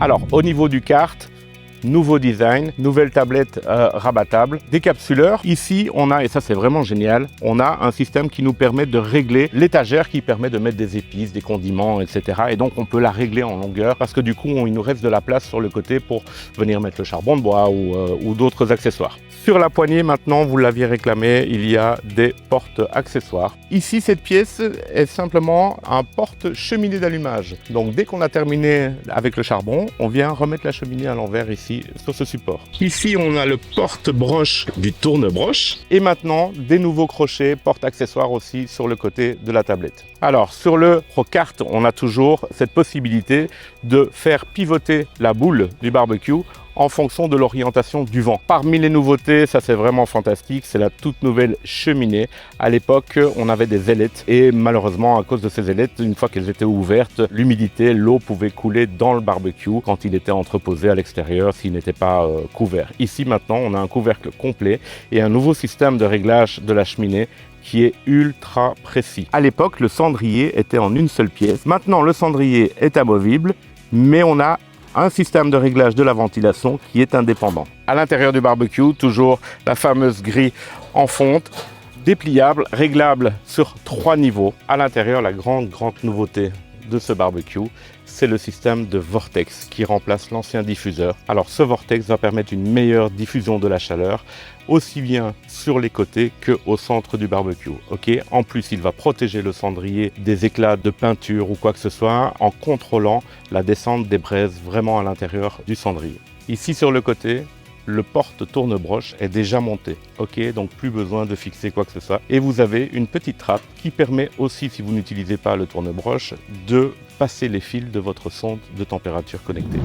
Alors, au niveau du kart, nouveau design, nouvelle tablette rabattable, décapsuleur. Ici, on a, et ça c'est vraiment génial, on a un système qui nous permet de régler l'étagère qui permet de mettre des épices, des condiments, etc. Et donc on peut la régler en longueur parce que du coup, il nous reste de la place sur le côté pour venir mettre le charbon de bois ou d'autres accessoires. Sur la poignée, maintenant, vous l'aviez réclamé, il y a des portes accessoires. Ici, cette pièce est simplement un porte-cheminée d'allumage. Donc dès qu'on a terminé avec le charbon, on vient remettre la cheminée à l'envers ici sur ce support. Ici, on a le porte-broche du tourne-broche et maintenant des nouveaux crochets porte-accessoires aussi sur le côté de la tablette. Alors, sur le ProKart, on a toujours cette possibilité de faire pivoter la boule du barbecue en fonction de l'orientation du vent. Parmi les nouveautés, ça c'est vraiment fantastique, c'est la toute nouvelle cheminée. À l'époque, on avait des ailettes et malheureusement, à cause de ces ailettes, une fois qu'elles étaient ouvertes, l'humidité, l'eau pouvait couler dans le barbecue quand il était entreposé à l'extérieur, s'il n'était pas couvert. Ici maintenant, on a un couvercle complet et un nouveau système de réglage de la cheminée qui est ultra précis. À l'époque, le cendrier était en une seule pièce. Maintenant, le cendrier est amovible, mais on a un système de réglage de la ventilation qui est indépendant. À l'intérieur du barbecue, toujours la fameuse grille en fonte, dépliable, réglable sur 3 niveaux. À l'intérieur, la grande nouveauté de ce barbecue, c'est le système de vortex qui remplace l'ancien diffuseur. Alors ce vortex va permettre une meilleure diffusion de la chaleur, aussi bien sur les côtés qu'au centre du barbecue. Okay, en plus, il va protéger le cendrier des éclats de peinture ou quoi que ce soit en contrôlant la descente des braises vraiment à l'intérieur du cendrier. Ici sur le côté, le porte-tourne-broche est déjà monté, ok, donc plus besoin de fixer quoi que ce soit. Et vous avez une petite trappe qui permet aussi, si vous n'utilisez pas le tourne-broche, de passer les fils de votre sonde de température connectée.